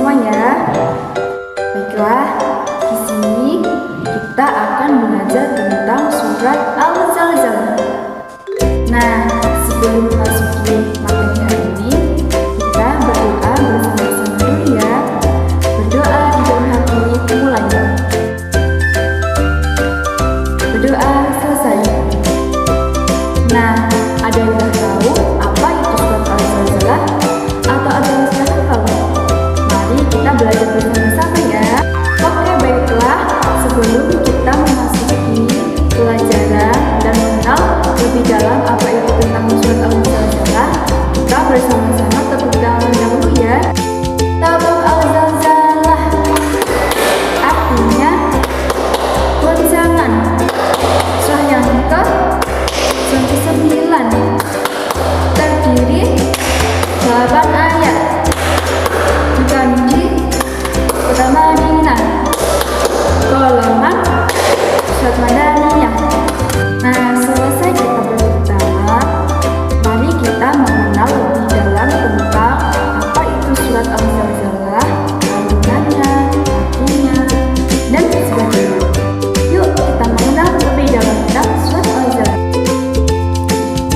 semua ya. Baiklah, di sini kita akan belajar tentang surat Al-Zalzalah. Nah, sebelum memasuki materi hari ini, kita berdoa bersama-sama dulu ya. Berdoa di dalam hati mulanya. Berdoa selesai. Nah, ada yang tahu apa itu surat Al-Zalzalah? Atau ada yang sudah tahu? Mari kita belajar bersama-sama ya. Oke, baiklah. Sebelum kita memasuki pelajaran dan mengenal lebih dalam apa itu tentang surat Al-Zalzalah, kita bersama-sama tepuk tangan dahulu ya. Tepuk Al-Zalzalah artinya goncangan. Surah yang ke-9 terdiri 8 ayat. Diganti kota Madinah, golongan surat Madaniyah. Nah, selesai kita berbicara, mari kita mengenal lebih dalam tentang apa itu surat Al-Zalzalah, kandungannya, artinya, dan sebagainya. Yuk kita mengenal lebih dalam tentang surat Al-Zalzalah.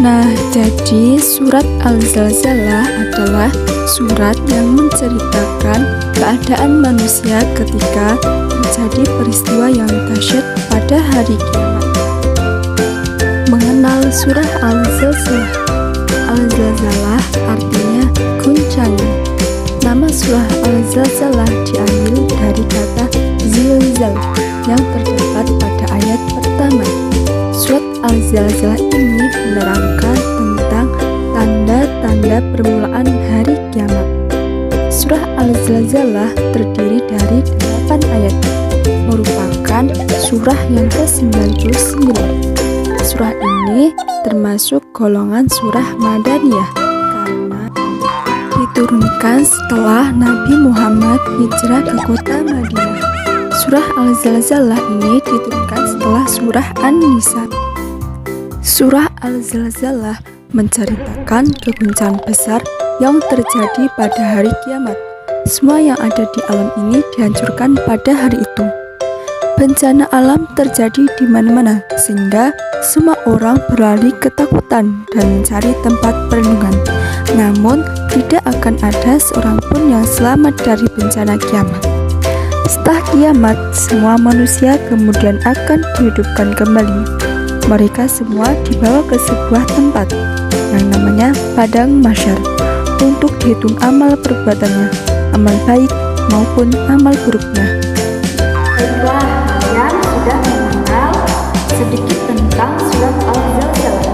Nah, jadi surat Al-Zalzalah adalah surat yang menceritakan keadaan manusia ketika terjadi peristiwa yang dahsyat pada hari kiamat. Mengenal surah Al-Zalzalah. Al-Zalzalah artinya guncangan. Nama surah Al-Zalzalah diambil dari kata zilzal yang terdapat pada ayat pertama. Surat Al-Zalzalah ini menerangkan tentang tanda-tanda permulaan hari kiamat. Surah Al-Zalzalah terdiri dari 8 ayat, merupakan surah yang ke-99. Surah ini termasuk golongan surah Madaniyah karena diturunkan setelah Nabi Muhammad hijrah ke kota Madinah. Surah Al-Zalzalah ini diturunkan setelah surah An-Nisa. Surah Al-Zalzalah menceritakan keguncangan besar yang terjadi pada hari kiamat. Semua yang ada di alam ini dihancurkan pada hari itu. Bencana alam terjadi di mana-mana, sehingga semua orang berlari ketakutan dan mencari tempat perlindungan. Namun, tidak akan ada seorang pun yang selamat dari bencana kiamat. Setelah kiamat, semua manusia kemudian akan dihidupkan kembali. Mereka semua dibawa ke sebuah tempat yang namanya Padang Mahsyar untuk dihitung amal perbuatannya, amal baik maupun amal buruknya. Baiklah, kalian sudah mengenal sedikit tentang surat Al-Zalzalah.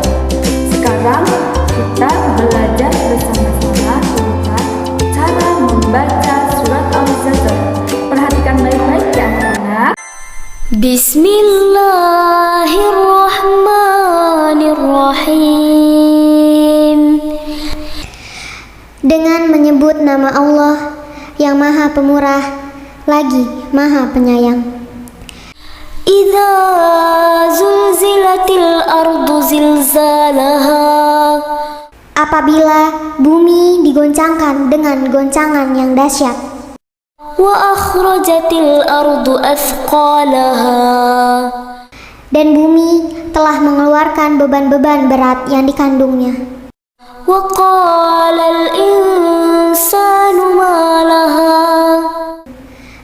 Sekarang kita belajar bersama-sama tentang cara membaca surat Al-Zalzalah. Perhatikan baik-baik ya anak-anak. Bismillahirrahmanirrahim. Dengan menyebut nama Allah yang Maha Pemurah lagi Maha Penyayang. Idza zulzilatil ardu zilzalaha. Apabila bumi digoncangkan dengan goncangan yang dahsyat. Wa akhrajatil ardu athqalaha. Dan bumi telah mengeluarkan beban-beban berat yang dikandungnya. Wa qalal insanu ma laha.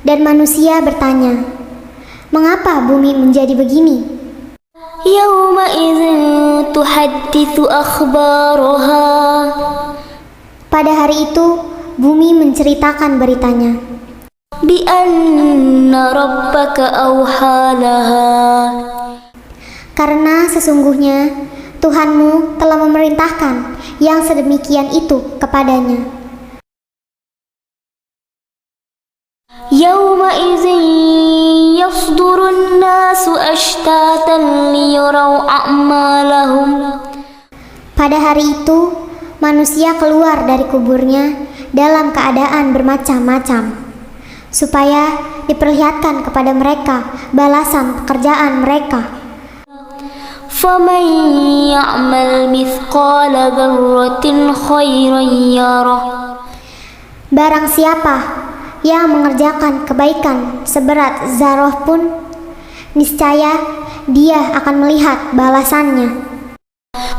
Dan manusia bertanya, mengapa bumi menjadi begini? Yauma idzin tuhadditsu akhbaraha. Pada hari itu bumi menceritakan beritanya. Bi anna rabbaka awhalaha. Karena sesungguhnya Tuhanmu telah memerintahkan yang sedemikian itu kepadanya. Yauma idzin yasdurun nasu ashtatan liyuraw a'malahum. Pada hari itu manusia keluar dari kuburnya dalam keadaan bermacam-macam, supaya diperlihatkan kepada mereka balasan pekerjaan mereka. فَمَنْ يَعْمَلْ مِثْقَالَ ذَرَّةٍ خَيْرًا يَرَهُ. Barang siapa yang mengerjakan kebaikan seberat zarah pun, niscaya dia akan melihat balasannya.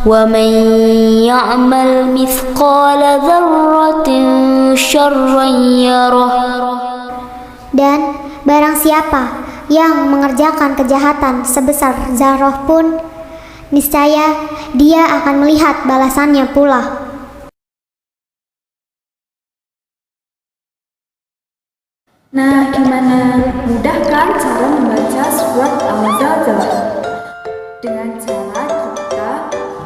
وَمَنْ يَعْمَلْ مِثْقَالَ ذَرَّةٍ شَرًّا يَرَهُ. Dan barang siapa yang mengerjakan kejahatan sebesar zarah pun, niscaya dia akan melihat balasannya pula. Nah, gimana? Mudah kan cara membaca surat Al-Zalzalah? Dengan cara kita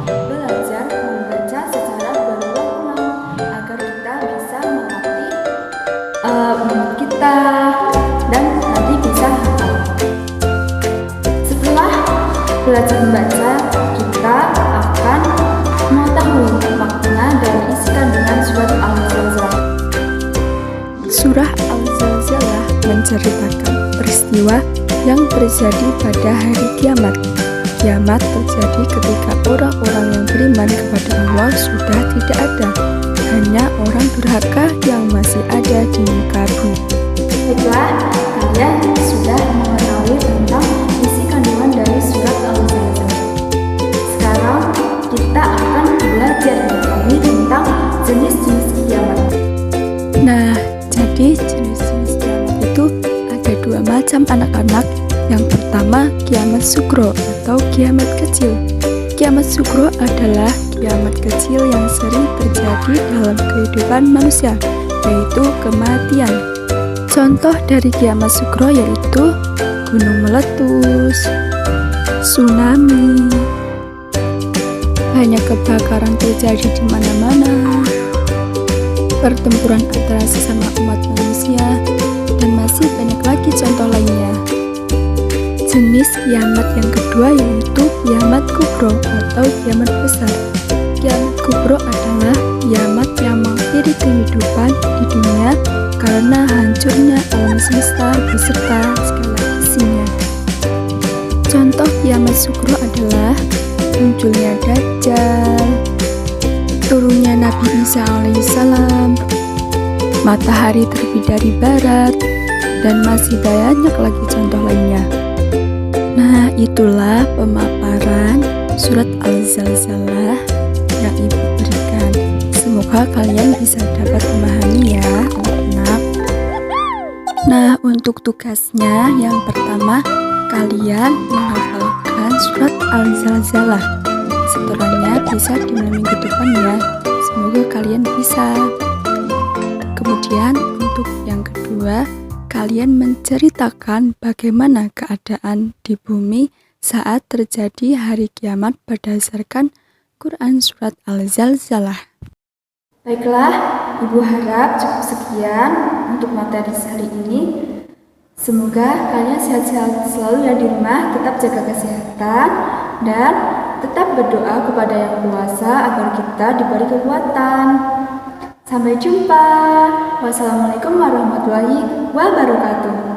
belajar membaca secara berulang-ulang agar kita bisa melatih mulut kita dan nanti bisa hafal. Setelah belajar membaca, kita akan mengetahui makna dan isi kandungan surat Al-Zalzalah. Surah Al-Zalzalah menceritakan peristiwa yang terjadi pada hari kiamat. Kiamat terjadi ketika orang-orang yang beriman kepada Allah sudah tidak ada, hanya orang durhaka yang masih ada di muka bumi. Baiklah, kalian sudah mengetahui tentang isi kandungan dari surat Al-Zalzalah. Sekarang kita akan belajar lagi tentang jenis-jenis kiamat. Nah, jadi jenis-jenis kiamat itu ada dua macam anak-anak. Yang pertama, kiamat sugro atau kiamat kecil. Kiamat sugro adalah kiamat kecil yang sering terjadi dalam kehidupan manusia, yaitu kematian. Contoh dari kiamat sugro yaitu gunung meletus, tsunami, banyak kebakaran terjadi di mana-mana, pertempuran antara sesama umat manusia, dan masih banyak lagi contoh lainnya. Jenis kiamat yang kedua yaitu kiamat kubro atau kiamat besar. Kiamat kubro adalah kiamat yang mengakhiri kehidupan di dunia karena hancurnya alam semesta beserta segala isinya. Contoh kiamat sugro adalah munculnya Dajjal, turunnya Nabi Isa alaihissalam, matahari terbit dari barat, dan masih banyak lagi contoh lainnya. Nah, itulah pemaparan surat Al-Zalzalah yang Ibu berikan. Semoga kalian bisa dapat memahami ya, anak-anak. Nah, untuk tugasnya yang pertama, kalian menghafalkan surat Al-Zalzalah. Setelahnya bisa di minggu depan ya. Semoga kalian bisa. Kemudian untuk yang kedua, kalian menceritakan bagaimana keadaan di bumi saat terjadi hari kiamat berdasarkan Quran surat Al-Zalzalah. Baiklah, Ibu harap cukup sekian untuk materi hari ini. Semoga kalian sehat-sehat selalu ya di rumah, tetap jaga kesehatan, dan tetap berdoa kepada Yang Kuasa agar kita diberi kekuatan. Sampai jumpa. Wassalamualaikum warahmatullahi wabarakatuh.